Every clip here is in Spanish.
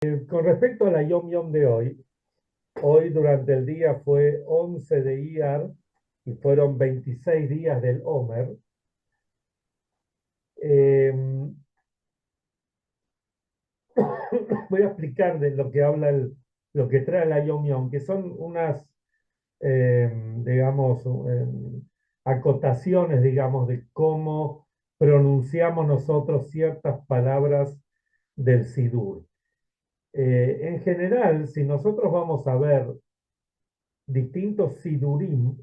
Con respecto a la Yom Yom de hoy durante el día fue 11 de Iyar y fueron 26 días del Omer. Eh, Voy a explicar de lo que habla lo que trae la Yom Yom, que son unas, digamos, acotaciones, digamos, de cómo pronunciamos nosotros ciertas palabras del Sidur. En general, si nosotros vamos a ver distintos Sidurim,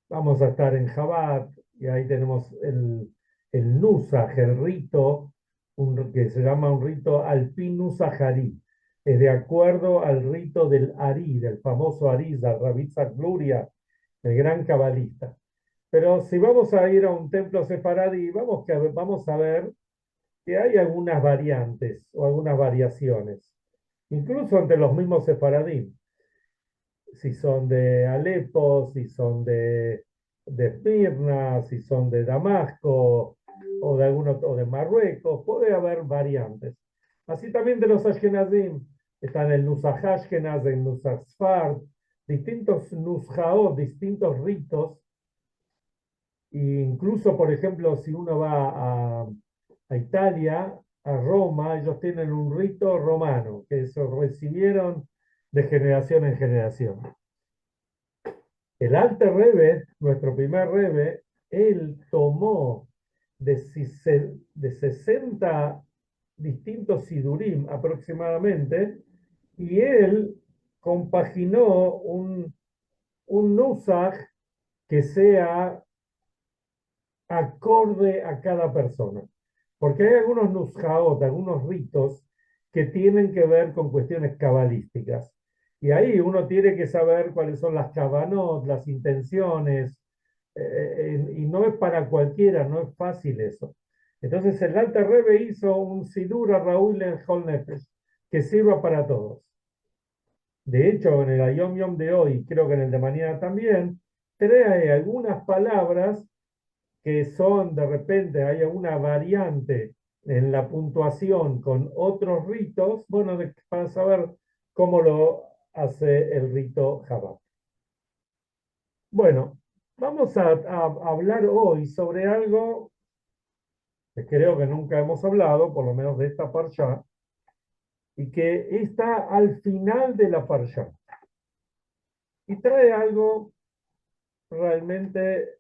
vamos a estar en Jabat, y ahí tenemos el Nusaj, el rito, que se llama un rito Alpin Nusajarí. Es de acuerdo al rito del Ari, del famoso Arizal, Rabitzak Luria, el gran cabalista. Pero si vamos a ir a un templo sefaradí, vamos a ver que hay algunas variantes o algunas variaciones, incluso entre los mismos sefaradí, si son de Alepo, si son de Esmirna, si son de Damasco o de o de Marruecos, puede haber variantes. Así también de los Ashkenazim, están el Nusach Ashkenaz, el Nusach Sfard, distintos Nusjaot, distintos ritos, e incluso, por ejemplo, si uno va a Italia, a Roma, ellos tienen un rito romano, que se recibieron de generación en generación. El Alter Rebbe, nuestro primer Rebbe, él tomó de 60 distintos sidurim aproximadamente, y él compaginó un nusaj que sea acorde a cada persona. Porque hay algunos nusjaot, algunos ritos que tienen que ver con cuestiones cabalísticas. Y ahí uno tiene que saber cuáles son las kavanot, las intenciones, y no es para cualquiera, no es fácil eso. Entonces el Alter Rebbe hizo un Sidur a Raúl en Hol Nefesh, que sirva para todos. De hecho, en el Ayom Yom de hoy, creo que en el de mañana también, trae algunas palabras que son de repente, hay una variante en la puntuación con otros ritos, bueno, para saber cómo lo hace el rito Jabá. Bueno, vamos a hablar hoy sobre algo que creo que nunca hemos hablado, por lo menos de esta parsha, y que está al final de la parsha. Y trae algo realmente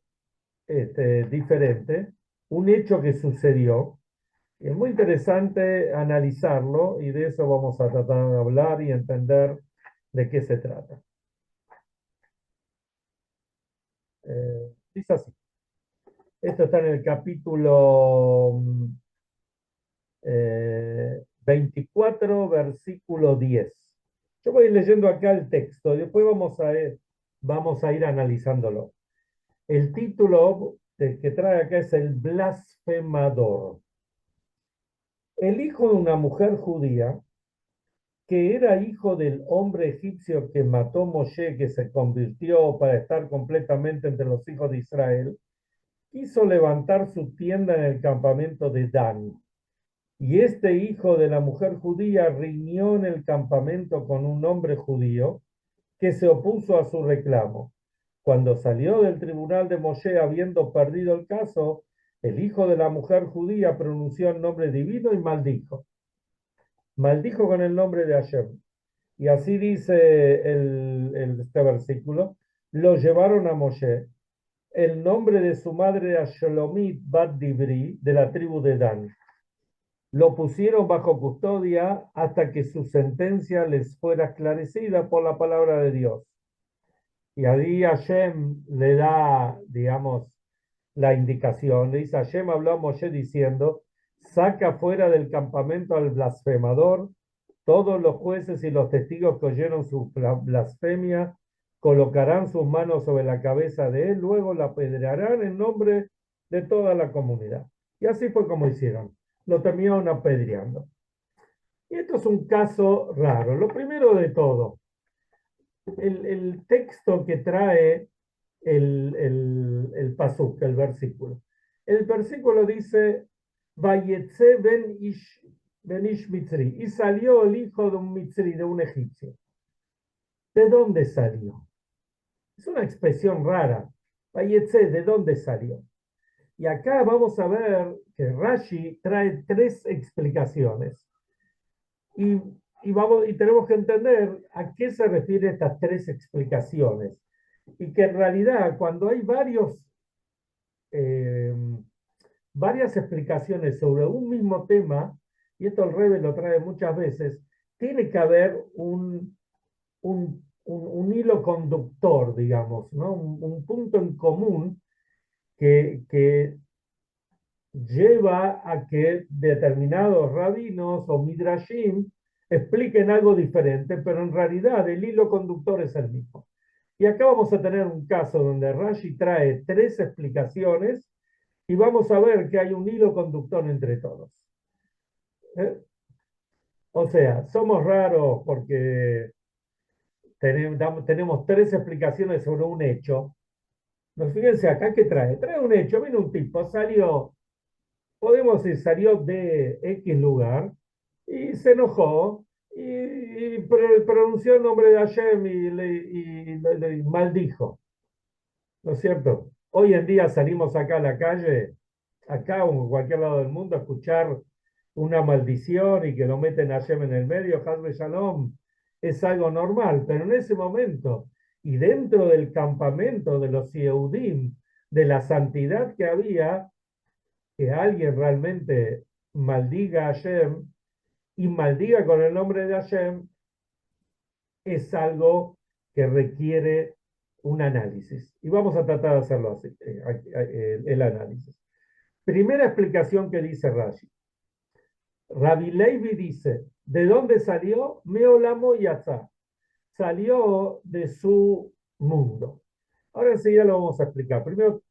diferente, un hecho que sucedió. Es muy interesante analizarlo y de eso vamos a tratar de hablar y entender de qué se trata. Dice así. Esto está en el capítulo 24, versículo 10. Yo voy leyendo acá el texto y después vamos a ir analizándolo. El título que trae acá es el blasfemador. El hijo de una mujer judía, que era hijo del hombre egipcio que mató Moshe, que se convirtió para estar completamente entre los hijos de Israel, quiso levantar su tienda en el campamento de Dan. Y este hijo de la mujer judía riñó en el campamento con un hombre judío que se opuso a su reclamo. Cuando salió del tribunal de Moshe habiendo perdido el caso, el hijo de la mujer judía pronunció el nombre divino y maldijo. Maldijo con el nombre de Hashem. Y así dice este versículo: lo llevaron a Moshe. El nombre de su madre era Sholomit Bat Dibri, de la tribu de Dan. Lo pusieron bajo custodia hasta que su sentencia les fuera esclarecida por la palabra de Dios. Y ahí Hashem le da, digamos, la indicación. Le dice: Hashem habló a Moshe diciendo: saca fuera del campamento al blasfemador. Todos los jueces y los testigos que oyeron su blasfemia colocarán sus manos sobre la cabeza de él, luego la apedrearán en nombre de toda la comunidad. Y así fue como hicieron. Lo terminaron apedreando. Y esto es un caso raro. Lo primero de todo, el texto que trae el pasuk, el versículo. El versículo dice: Vayetze ben ish Benish Mitzri. Y salió el hijo de un Mitzri, de un egipcio. ¿De dónde salió? Es una expresión rara. Vayetse, ¿de dónde salió? Y acá vamos a ver que Rashi trae tres explicaciones. Y, y tenemos que entender a qué se refieren estas tres explicaciones. Y que en realidad cuando hay eh, varias explicaciones sobre un mismo tema, y esto el Rebbe lo trae muchas veces, tiene que haber un hilo conductor, digamos, ¿no? Un punto en común que lleva a que determinados rabinos o midrashim expliquen algo diferente, pero en realidad el hilo conductor es el mismo. Y acá vamos a tener un caso donde Rashi trae tres explicaciones y vamos a ver que hay un hilo conductor entre todos. ¿Eh? O sea, somos raros porque tenemos tres explicaciones sobre un hecho. No, fíjense acá qué trae. Trae un hecho, vino un tipo, salió, podemos decir, salió de X lugar y se enojó y pronunció el nombre de Hashem y le maldijo. ¿No es cierto? Hoy en día salimos acá a la calle, acá o en cualquier lado del mundo, a escuchar una maldición y que lo meten a Hashem en el medio, Hazbe Shalom, es algo normal, pero en ese momento y dentro del campamento de los Yehudim, de la santidad que había, que alguien realmente maldiga a Hashem y maldiga con el nombre de Hashem, es algo que requiere un análisis. Y vamos a tratar de hacerlo así, el análisis. Primera explicación que dice Rashi. Rabbi Levi dice, ¿de dónde salió? Meolamo Yatzá. Salió de su mundo. Ahora enseguida lo vamos a explicar. Primero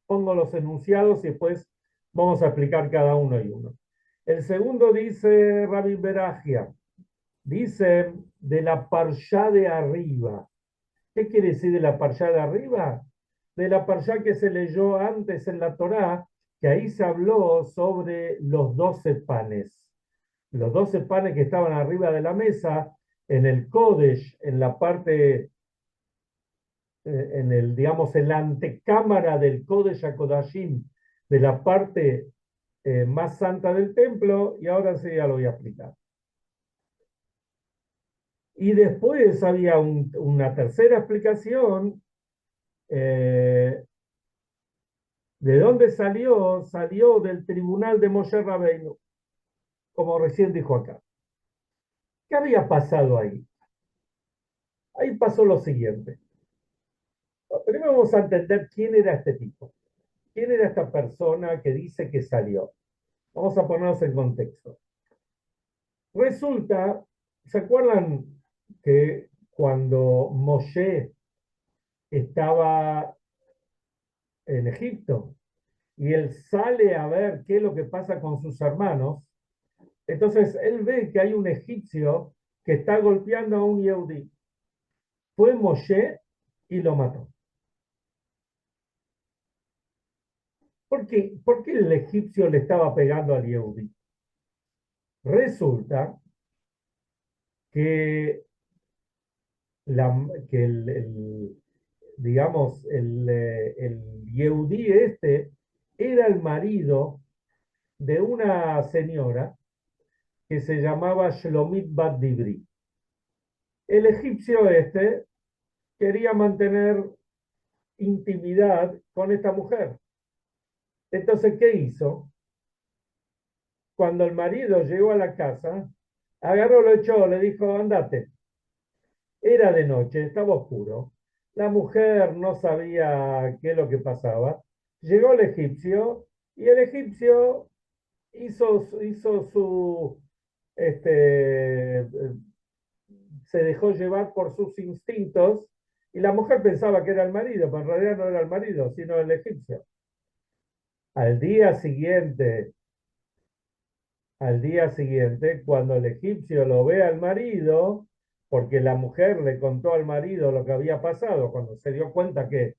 pongo los enunciados y después vamos a explicar cada uno y uno. El segundo dice Rabbi Berajia, dice de la parshá de arriba. ¿Qué quiere decir de la parshá de arriba? De la parshá que se leyó antes en la Torá, que ahí se habló sobre los 12 panes. Los 12 panes que estaban arriba de la mesa, en el Kodesh, en la parte, en el, digamos, en la antecámara del Kodesh HaKodashim, de la parte más santa del templo, y ahora sí ya lo voy a explicar. Y después había una tercera explicación. ¿De dónde salió? Salió del tribunal de Moshe Rabbeinu, como recién dijo acá. ¿Qué había pasado ahí? Ahí pasó lo siguiente. Primero vamos a entender quién era este tipo. ¿Quién era esta persona que dice que salió? Vamos a ponernos en contexto. Resulta, ¿se acuerdan que cuando Moshe estaba en Egipto y él sale a ver qué es lo que pasa con sus hermanos? Entonces él ve que hay un egipcio que está golpeando a un Yehudí. Fue Moshe y lo mató. ¿Por qué el egipcio le estaba pegando al Yehudí? Resulta que, que digamos, el Yehudí este era el marido de una señora que se llamaba Shlomit Bat Dibri. El egipcio este quería mantener intimidad con esta mujer. Entonces, ¿qué hizo? Cuando el marido llegó a la casa, agarró, lo echó, le dijo, andate. Era de noche, estaba oscuro. La mujer no sabía qué es lo que pasaba. Llegó el egipcio y el egipcio hizo su, se dejó llevar por sus instintos y la mujer pensaba que era el marido, pero en realidad no era el marido, sino el egipcio. Al día siguiente, al día siguiente, cuando el egipcio lo ve al marido, porque la mujer le contó al marido lo que había pasado, cuando se dio cuenta que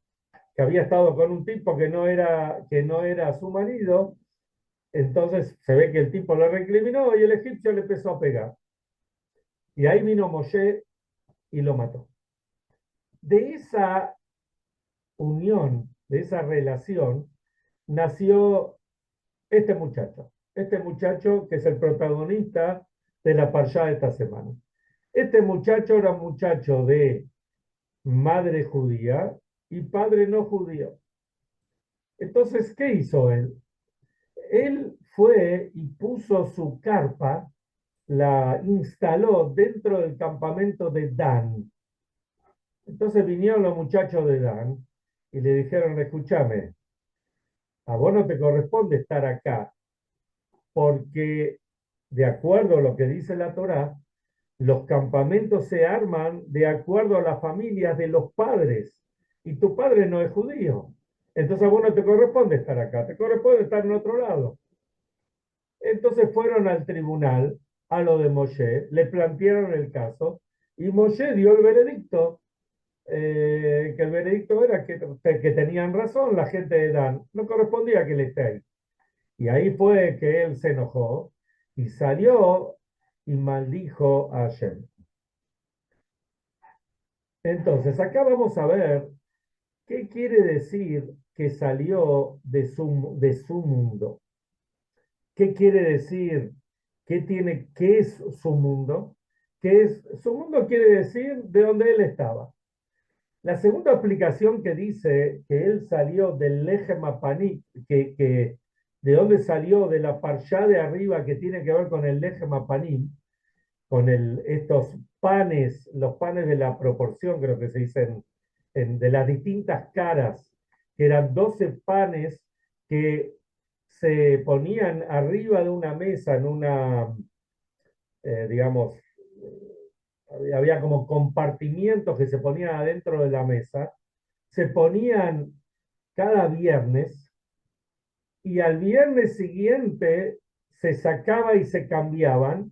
había estado con un tipo que no era su marido, Entonces se ve que el tipo lo recriminó y el egipcio le empezó a pegar. Y ahí vino Moshe y lo mató. De esa unión, de esa relación, nació este muchacho que es el protagonista de la parshá de esta semana. Este muchacho era un muchacho de madre judía y padre no judío. Entonces, ¿qué hizo él? Él fue y puso su carpa, la instaló dentro del campamento de Dan. Entonces vinieron los muchachos de Dan y le dijeron, escúchame, a vos no te corresponde estar acá, porque de acuerdo a lo que dice la Torá, los campamentos se arman de acuerdo a las familias de los padres, y tu padre no es judío. Entonces a vos no te corresponde estar acá, te corresponde estar en otro lado. Entonces fueron al tribunal, a lo de Moshe, le plantearon el caso, y Moshe dio el veredicto, que el veredicto era que tenían razón la gente de Dan, no correspondía que él esté ahí. Y ahí fue que él se enojó y salió y maldijo a Hashem. Entonces, acá vamos a ver qué quiere decir que salió de su mundo. ¿Qué quiere decir? ¿Qué es su mundo? Su mundo quiere decir de donde él estaba. La segunda aplicación que dice que él salió del Lechem Apanim, de dónde salió de la parshá de arriba que tiene que ver con el Lechem Apanim, con estos panes, los panes de la proporción, creo que se dicen, de las distintas caras, que eran 12 panes que se ponían arriba de una mesa en una, digamos, había como compartimientos que se ponían adentro de la mesa, se ponían cada viernes y al viernes siguiente se sacaba y se cambiaban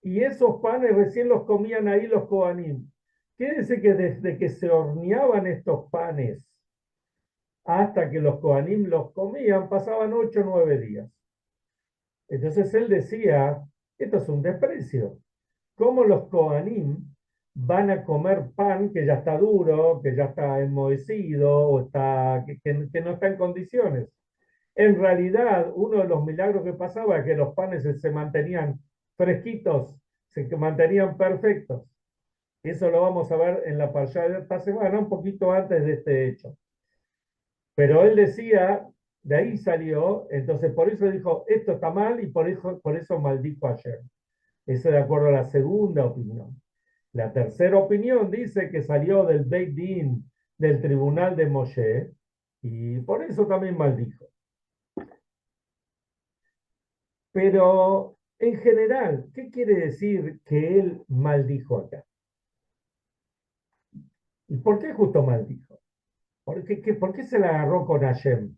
y esos panes recién los comían ahí los Kohanim. Quiere decir que desde que se horneaban estos panes hasta que los Kohanim los comían, pasaban 8 o 9 días. Entonces él decía, esto es un desprecio. ¿Cómo los Kohanim van a comer pan que ya está duro, que ya está enmohecido o que no está en condiciones? En realidad, uno de los milagros que pasaba es que los panes se mantenían fresquitos, se mantenían perfectos. Eso lo vamos a ver en la parshá de esta semana, un poquito antes de este hecho. Pero él decía, de ahí salió, entonces por eso dijo, esto está mal y por eso maldijo ayer. Eso de acuerdo a la segunda opinión. La tercera opinión dice que salió del Beit Din, del tribunal de Moshe, y por eso también maldijo. Pero en general, ¿qué quiere decir que él maldijo acá? ¿Y por qué justo maldijo? ¿Por qué se la agarró con Hashem?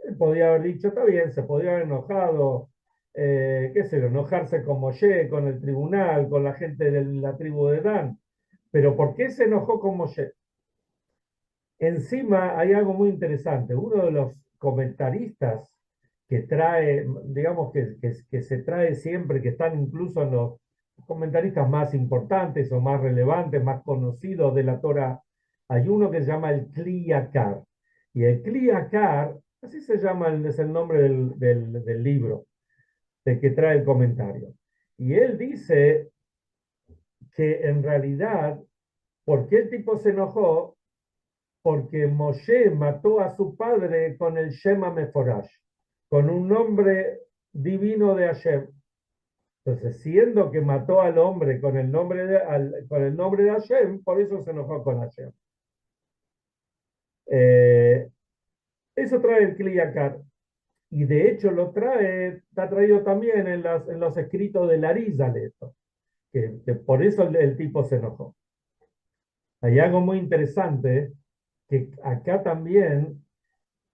Él podía haber dicho, está bien, se podía haber enojado, qué sé yo, enojarse con Moshe, con el tribunal, con la gente de la tribu de Dan. Pero ¿por qué se enojó con Moshe? Encima hay algo muy interesante. Uno de los comentaristas que trae, digamos que se trae siempre, que están incluso en los comentaristas más importantes o más relevantes, más conocidos de la Torah, hay uno que se llama el Kli Yakar. Y el Kli Yakar, así se llama, es el nombre del libro, del que trae el comentario. Y él dice que en realidad, ¿por qué el tipo se enojó? Porque Moshe mató a su padre con el Shema Meforash, con un nombre divino de Hashem. Entonces, siendo que mató al hombre con el con el nombre de Hashem, por eso se enojó con Hashem. Eh, Eso trae el Kliyakar. Y de hecho está traído también en los escritos de Arizal esto, que por eso el tipo se enojó. Hay algo muy interesante, que acá también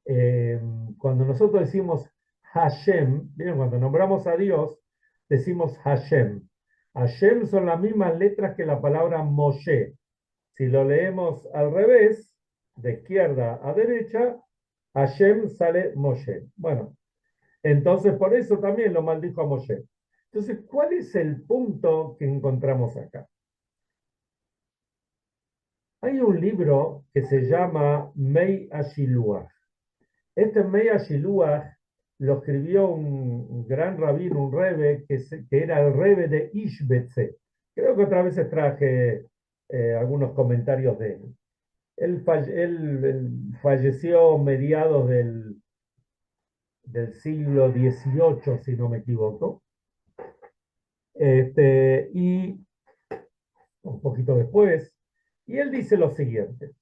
eh, cuando nosotros decimos Hashem, ¿vieron? Cuando nombramos a Dios, decimos Hashem. Hashem son las mismas letras que la palabra Moshe. Si lo leemos al revés, de izquierda a derecha, Hashem sale Moshe. Bueno, Entonces, por eso también lo maldijo a Moshe. Entonces, ¿cuál es el punto que encontramos acá? Hay un libro que se llama Mei Ashiluach. Este Mei Ashiluach lo escribió un gran rabino, un rebe, que era el rebe de Ishbetze. Creo que otra vez traje algunos comentarios de él. Él falleció mediados del siglo XVIII, si no me equivoco, y un poquito después, y él dice lo siguiente.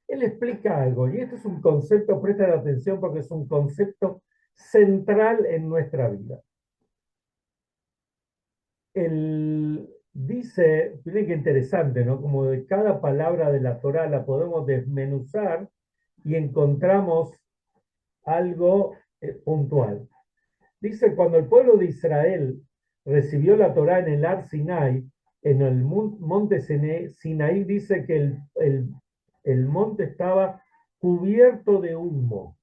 Él explica algo, y esto es un concepto, presta atención porque es un concepto central en nuestra vida. Él dice, miren qué interesante, ¿no? Como de cada palabra de la Torá la podemos desmenuzar y encontramos algo puntual. Dice, cuando el pueblo de Israel recibió la Torá en el Ar Sinai, en el monte Sinaí, dice que el monte estaba cubierto de humo.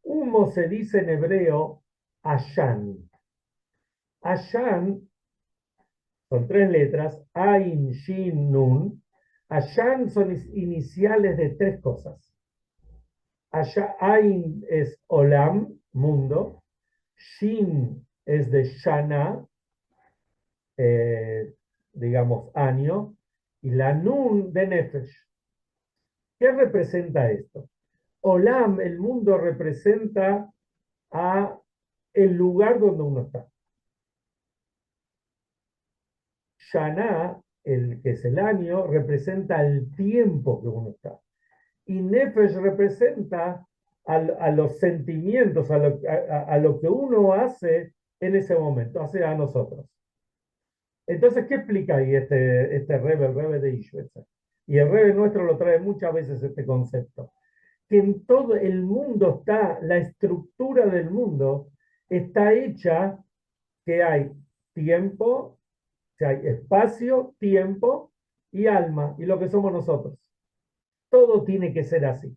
Humo se dice en hebreo Ashan. Ashan son tres letras, Ain, Shin, Nun. Ashan son iniciales de tres cosas. Ain es Olam, mundo. Shin es de Shana, eh, digamos, año, y la Nun de Nefesh. ¿Qué representa esto? Olam, el mundo, representa a el lugar donde uno está. Shana, el que es el año, representa el tiempo que uno está. Y Nefesh representa a los sentimientos, a lo que uno hace en ese momento, hace a nosotros. Entonces, ¿qué explica ahí este Rebbe, el Rebbe de Ishbetzer? Y el Rebbe nuestro lo trae muchas veces este concepto. Que en todo el mundo está, la estructura del mundo está hecha que hay tiempo, que hay espacio, tiempo y alma, y lo que somos nosotros. Todo tiene que ser así.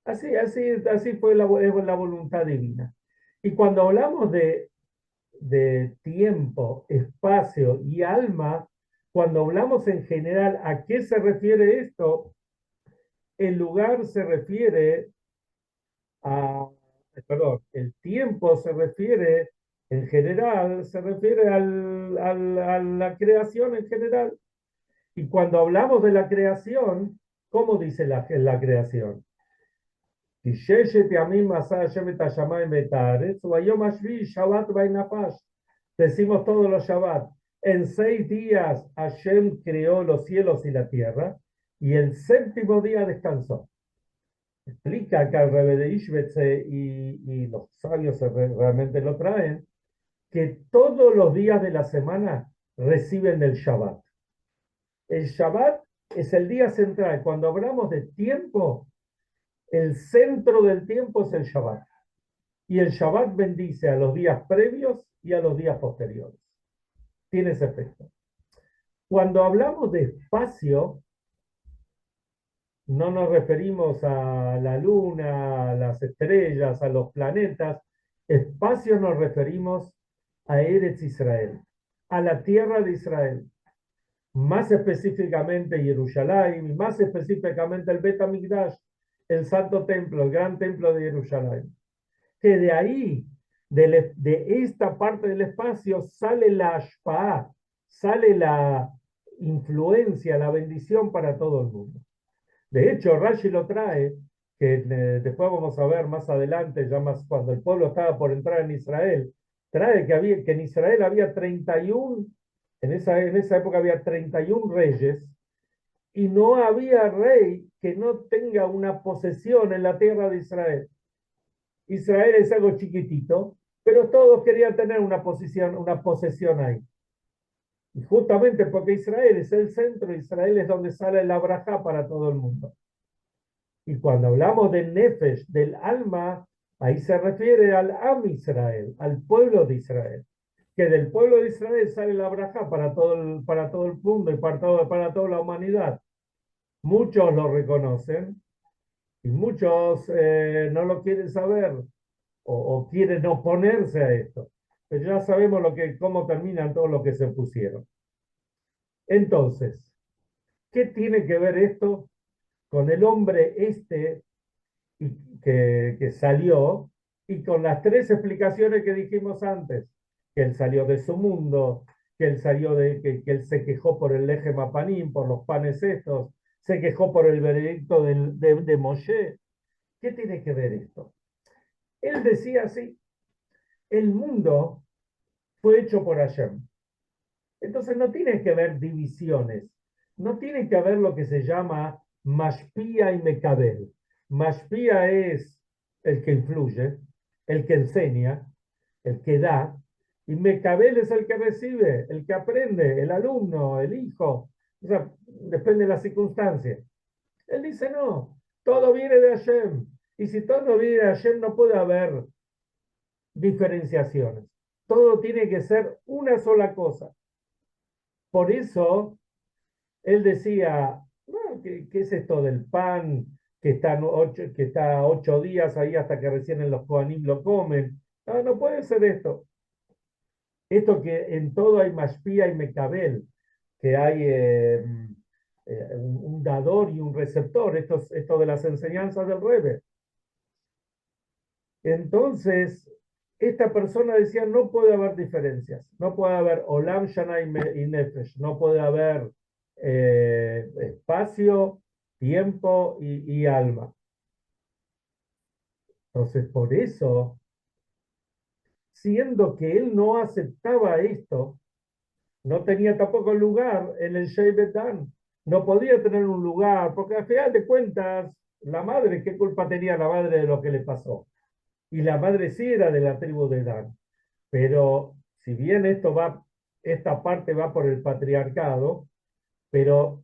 Así fue es la voluntad divina. Y cuando hablamos de tiempo, espacio y alma, cuando hablamos en general, ¿a qué se refiere esto? El lugar se refiere a, perdón, el tiempo se refiere en general, se refiere a la creación en general. Y cuando hablamos de la creación, ¿cómo dice la creación? Decimos todos los Shabbat. En 6 días Hashem creó los cielos y la tierra y el séptimo día descansó. Explica acá el Rebbe de Ishbetze y los sabios realmente lo traen, que todos los días de la semana reciben el Shabbat. El Shabbat es el día central. Cuando hablamos de tiempo, el centro del tiempo es el Shabbat. Y el Shabbat bendice a los días previos y a los días posteriores. Tiene ese efecto. Cuando hablamos de espacio, no nos referimos a la luna, a las estrellas, a los planetas. Espacio nos referimos a Eretz Israel, a la tierra de Israel. Más específicamente Jerusalén, más específicamente el Bet HaMikdash, el Santo Templo, el Gran Templo de Jerusalén. Que de ahí, de esta parte del espacio, sale la ashpa'ah, sale la influencia, la bendición para todo el mundo. De hecho, Rashi lo trae, que después vamos a ver más adelante, ya más cuando el pueblo estaba por entrar en Israel, trae que en Israel había 31, en esa época había 31 reyes, y no había rey que no tenga una posesión en la tierra de Israel. Israel es algo chiquitito, pero todos querían tener una posesión ahí. Y justamente porque Israel es el centro, Israel es donde sale la braja para todo el mundo. Y cuando hablamos del Nefesh, del alma, ahí se refiere al Am Israel, al pueblo de Israel. Que del pueblo de Israel sale la braja para todo el mundo y para toda la humanidad. Muchos lo reconocen y muchos no lo quieren saber. o quieren oponerse a esto. Pero ya sabemos cómo terminan todos los que se opusieron. Entonces, ¿qué tiene que ver esto con el hombre que salió y con las tres explicaciones que dijimos antes? Que él salió de su mundo, que él que él se quejó por el eje Mapanim, por los panes estos, se quejó por el veredicto de Moshe. ¿Qué tiene que ver esto? Él decía así, el mundo fue hecho por Hashem. Entonces no tiene que haber divisiones, no tiene que haber lo que se llama Mashpia y Mekabel. Mashpia es el que influye, el que enseña, el que da, y Mekabel es el que recibe, el que aprende, el alumno, el hijo. O sea, depende de las circunstancias. Él dice, no, todo viene de Hashem. Y si todo viene de Hashem, no puede haber diferenciaciones. Todo tiene que ser una sola cosa. Por eso él decía, no, ¿qué es esto del pan que está 8 días ahí hasta que recién en los Kohanim lo comen? No, no puede ser esto. Esto que en todo hay Mashpia y Mekabel, que hay un dador y un receptor, esto de las enseñanzas del Rebbe. Entonces, esta persona decía, no puede haber diferencias, no puede haber Olam, Shana y Nefesh, no puede haber espacio, tiempo y alma. Entonces, por eso, siendo que él no aceptaba esto, no tenía tampoco lugar en el Shevet Dan, no podía tener un lugar, porque al final de cuentas, la madre, ¿qué culpa tenía la madre de lo que le pasó? Y la madre sí era de la tribu de Dan. Pero si bien esta parte va por el patriarcado, pero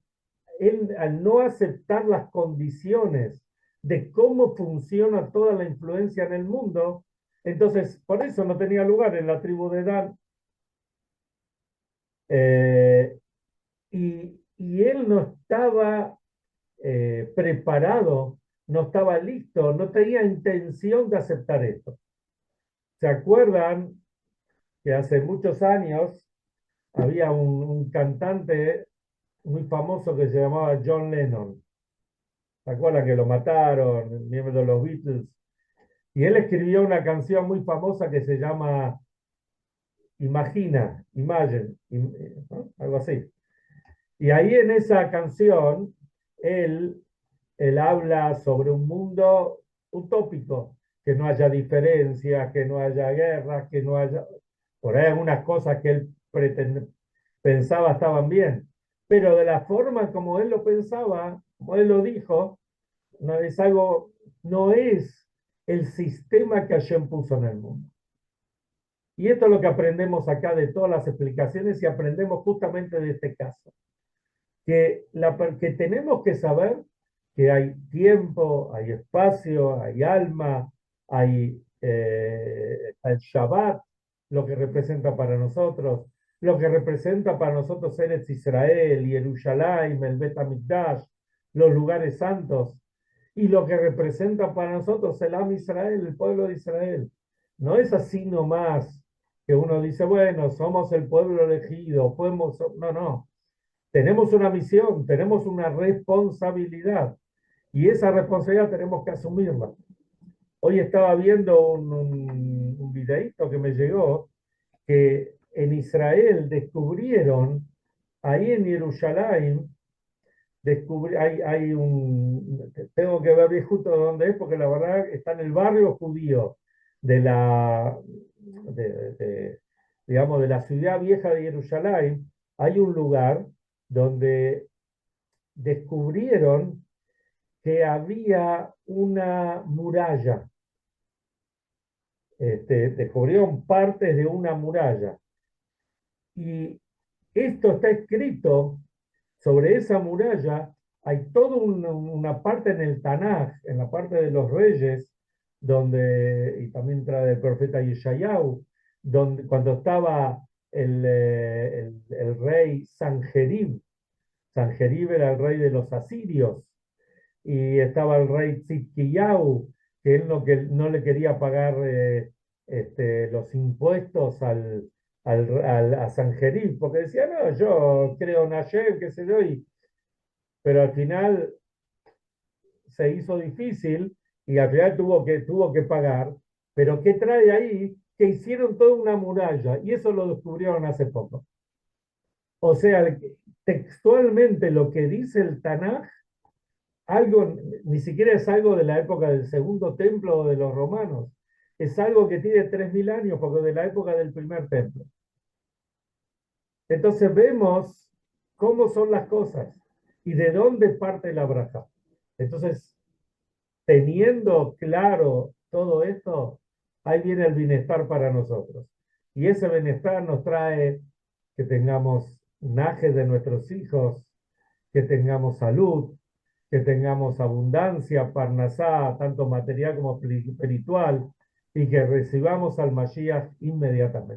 él al no aceptar las condiciones de cómo funciona toda la influencia en el mundo, entonces por eso no tenía lugar en la tribu de Dan. Eh, y él no estaba preparado, no estaba listo, no tenía intención de aceptar esto. ¿Se acuerdan que hace muchos años había un cantante muy famoso que se llamaba John Lennon? ¿Se acuerdan que lo mataron, miembro de los Beatles? Y él escribió una canción muy famosa que se llama Imagina, Imagine, ¿no? Algo así. Y ahí en esa canción, él, él habla sobre un mundo utópico, que no haya diferencias, que no haya guerras, que no haya... Por ahí algunas cosas que él pensaba estaban bien, pero de la forma como él lo pensaba, como él lo dijo, no es algo, no es el sistema que Hashem puso en el mundo. Y esto es lo que aprendemos acá de todas las explicaciones y aprendemos justamente de este caso. Que tenemos que saber que hay tiempo, hay espacio, hay alma, hay el Shabbat, lo que representa para nosotros, lo que representa para nosotros Eretz Israel, Jerusalén, el Bet HaMikdash, los lugares santos, y lo que representa para nosotros el Am Israel, el pueblo de Israel. No es así nomás que uno dice, bueno, somos el pueblo elegido, podemos, no, no. Tenemos una misión, tenemos una responsabilidad y esa responsabilidad tenemos que asumirla. Hoy estaba viendo un videíto que me llegó que en Israel descubrieron, ahí en Jerusalén, tengo que ver bien justo dónde es, porque la verdad está en el barrio judío de digamos, de la ciudad vieja de Jerusalén, hay un lugar donde descubrieron que había una muralla, descubrieron partes de una muralla. Y esto está escrito sobre esa muralla. Hay toda una parte en el Tanaj, en la parte de los reyes, y también trae el profeta Yeshayahu, donde cuando estaba el rey Sanjerib. Sanjerib era el rey de los asirios, y estaba el rey Tzidkiyahu, que él no le quería pagar los impuestos a Sanjerib, porque decía, no, yo creo en Hashem, qué sé yo, pero al final se hizo difícil y al final tuvo que pagar. Pero ¿qué trae ahí? Que hicieron toda una muralla y eso lo descubrieron hace poco. O sea, textualmente lo que dice el Tanaj, algo, ni siquiera es algo de la época del segundo templo de los romanos, es algo que tiene 3000 años, porque de la época del primer templo. Entonces vemos cómo son las cosas y de dónde parte la braja. Entonces, teniendo claro todo esto, ahí viene el bienestar para nosotros. Y ese bienestar nos trae que tengamos najes de nuestros hijos, que tengamos salud, que tengamos abundancia, parnasá, tanto material como espiritual, y que recibamos al Mashiach inmediatamente.